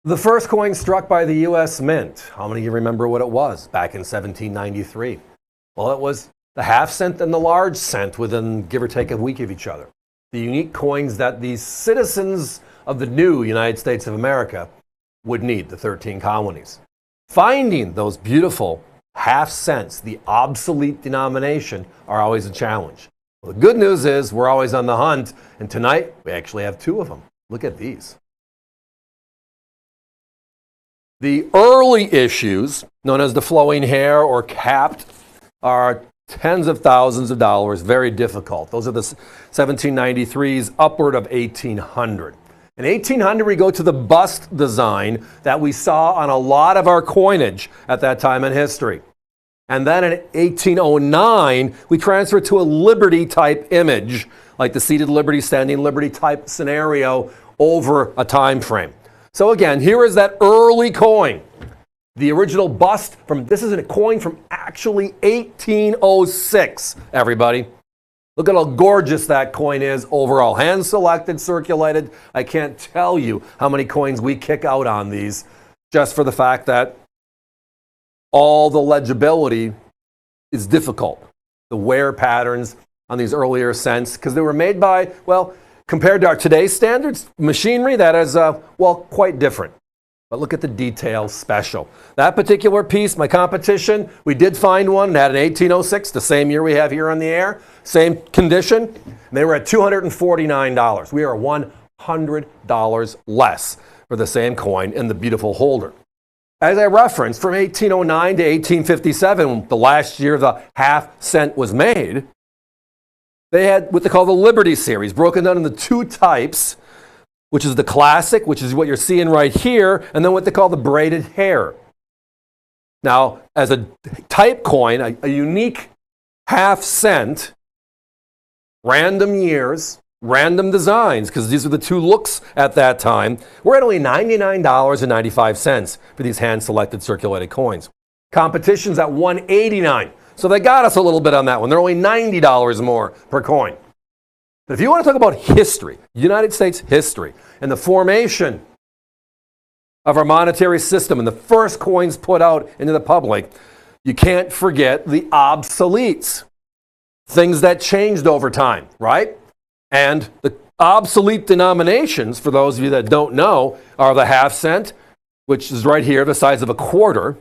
The first coin struck by the U.S. Mint. How many of you remember what it was back in 1793? Well, it was the half cent and the large cent within, give or take, a week of each other. The unique coins that the citizens of the new United States of America would need, the 13 colonies. Finding those beautiful half cents, the obsolete denomination, are always a challenge. Well, the good news is we're always on the hunt, and tonight we actually have two of them. Look at these. The early issues, known as the flowing hair or capped, are tens of thousands of dollars, very difficult. Those are the 1793s, upward of 1800. In 1800, we go to the bust design that we saw on a lot of our coinage at that time in history. And then in 1809, we transfer to a Liberty type image, like the seated Liberty, standing Liberty type scenario over a time frame. So again, here is that early coin. The original bust this is a coin from actually 1806, everybody. Look at how gorgeous that coin is overall. Hand selected, circulated. I can't tell you how many coins we kick out on these just for the fact that all the legibility is difficult. The wear patterns on these earlier cents, because they were made by, well, compared to our today's standards, machinery that is, quite different. But look at the details special. That particular piece, my competition, we did find one that in 1806, the same year we have here on the air, same condition. They were at $249. We are $100 less for the same coin in the beautiful holder. As I referenced, from 1809 to 1857, the last year the half cent was made, they had what they call the Liberty series, broken down into two types, which is the classic, which is what you're seeing right here, and then what they call the braided hair. Now, as a type coin, a unique half cent, random years, random designs, because these are the two looks at that time, we're at only $99.95 for these hand-selected circulated coins. Competition's at $189. So they got us a little bit on that one. They're only $90 more per coin. But if you want to talk about history, United States history, and the formation of our monetary system and the first coins put out into the public, you can't forget the obsoletes. Things that changed over time, right? And the obsolete denominations, for those of you that don't know, are the half cent, which is right here, the size of a quarter,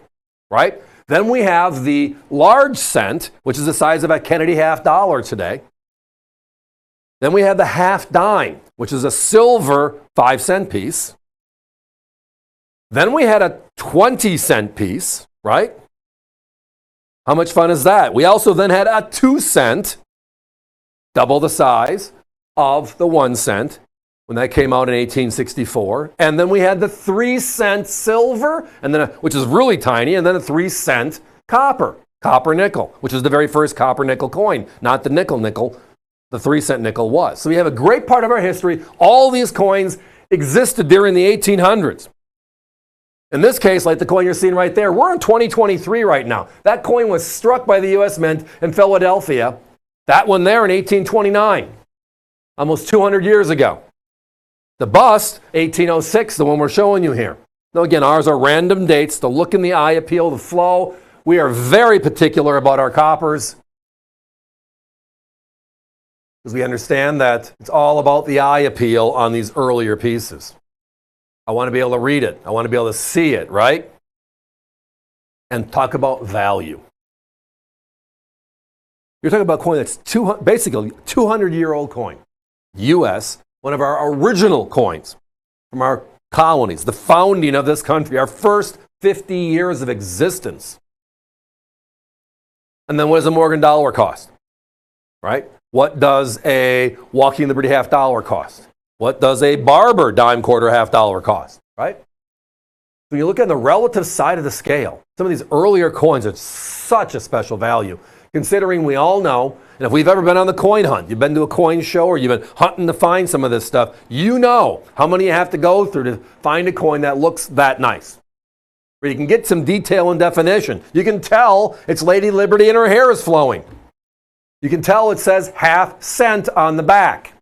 right? Then we have the large cent, which is the size of a Kennedy half dollar today. Then we have the half dime, which is a silver 5-cent piece. Then we had a 20-cent piece, right? How much fun is that? We also then had a 2-cent, double the size of the 1 cent, when that came out in 1864. And then we had the 3-cent silver, and then which is really tiny, and then a 3-cent copper nickel, which is the very first copper nickel coin, not the nickel. The 3-cent nickel was. So we have a great part of our history. All these coins existed during the 1800s. In this case, like the coin you're seeing right there, we're in 2023 right now. That coin was struck by the U.S. Mint in Philadelphia. That one there in 1829, almost 200 years ago. The bust, 1806, the one we're showing you here. Now again, ours are random dates. The look in the eye appeal, the flow. We are very particular about our coppers, because we understand that it's all about the eye appeal on these earlier pieces. I want to be able to read it. I want to be able to see it, right? And talk about value. You're talking about a coin that's basically 200-year-old coin. U.S., one of our original coins from our colonies, the founding of this country, our first 50 years of existence. And then what does a Morgan dollar cost, right? What does a Walking Liberty half dollar cost? What does a Barber dime quarter half dollar cost, right? When you look at the relative side of the scale, some of these earlier coins are such a special value, considering we all know, and if we've ever been on the coin hunt, you've been to a coin show or you've been hunting to find some of this stuff, you know how many you have to go through to find a coin that looks that nice. Where you can get some detail and definition. You can tell it's Lady Liberty and her hair is flowing. You can tell it says half cent on the back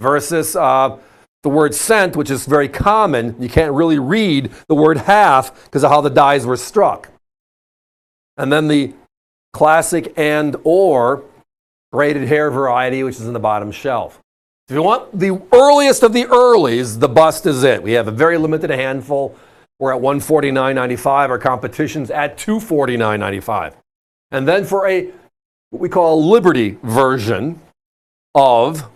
versus the word cent, which is very common. You can't really read the word half because of how the dies were struck. And then the classic and or braided hair variety, which is in the bottom shelf. If you want the earliest of the earlies, the bust is it. We have a very limited handful. We're at $149.95. Our competition's at $249.95. And then for what we call a Liberty version of,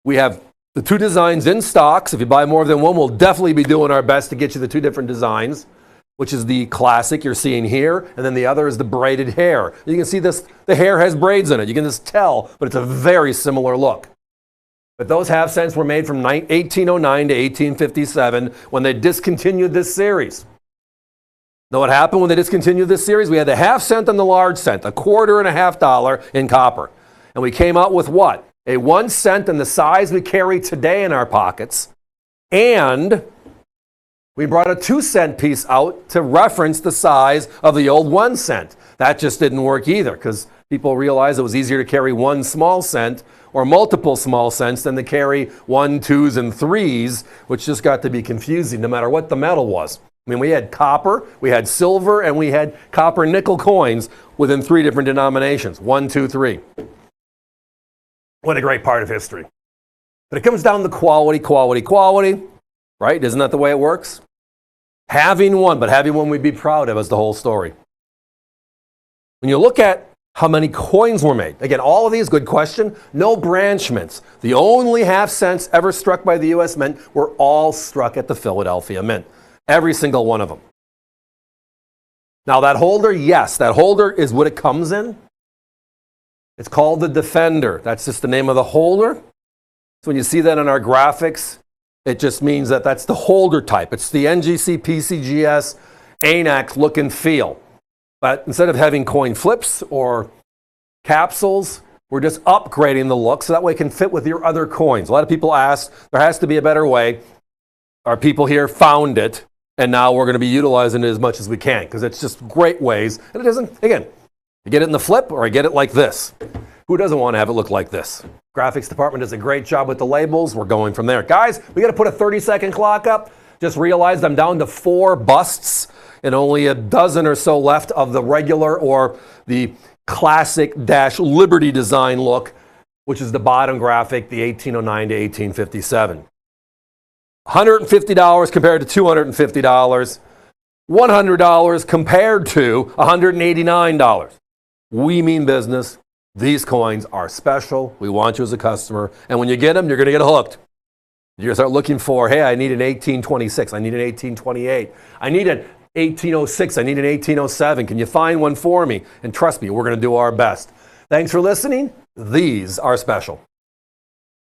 we have the two designs in stock. So if you buy more than one, we'll definitely be doing our best to get you the two different designs, which is the classic you're seeing here, and then the other is the braided hair. You can see this, the hair has braids in it. You can just tell, but it's a very similar look. But those half cents were made from 1809 to 1857 when they discontinued this series. Now what happened when they discontinued this series? We had the half cent and the large cent, $1.50 in copper. And we came out with what? A 1 cent in the size we carry today in our pockets. And we brought a 2 cent piece out to reference the size of the old 1 cent. That just didn't work either because people realized it was easier to carry 1 small cent or multiple small cents than to carry 1, 2s, and 3s, which just got to be confusing no matter what the metal was. I mean, we had copper, we had silver, and we had copper nickel coins within 3 different denominations. 1, 2, 3. What a great part of history. But it comes down to quality, quality, quality, right? Isn't that the way it works? Having one, but having one we'd be proud of is the whole story. When you look at how many coins were made, again, all of these, good question, no branchments. The only half cents ever struck by the U.S. Mint were all struck at the Philadelphia Mint. Every single one of them. Now that holder, yes, that holder is what it comes in. It's called the Defender. That's just the name of the holder. So when you see that in our graphics, it just means that that's the holder type. It's the NGC PCGS ANAC look and feel. But instead of having coin flips or capsules, we're just upgrading the look so that way it can fit with your other coins. A lot of people ask, there has to be a better way. Our people here found it, and now we're going to be utilizing it as much as we can because it's just great ways. And it doesn't, again, you get it in the flip or I get it like this. Who doesn't want to have it look like this? Graphics department does a great job with the labels. We're going from there. Guys, we got to put a 30-second clock up. Just realized I'm down to 4 busts and only a dozen or so left of the regular or the classic-Liberty design look, which is the bottom graphic, the 1809 to 1857. $150 compared to $250. $100 compared to $189. We mean business. These coins are special. We want you as a customer. And when you get them, you're going to get hooked. You're going to start looking for, hey, I need an 1826. I need an 1828. I need an 1806. I need an 1807. Can you find one for me? And trust me, we're going to do our best. Thanks for listening. These are special.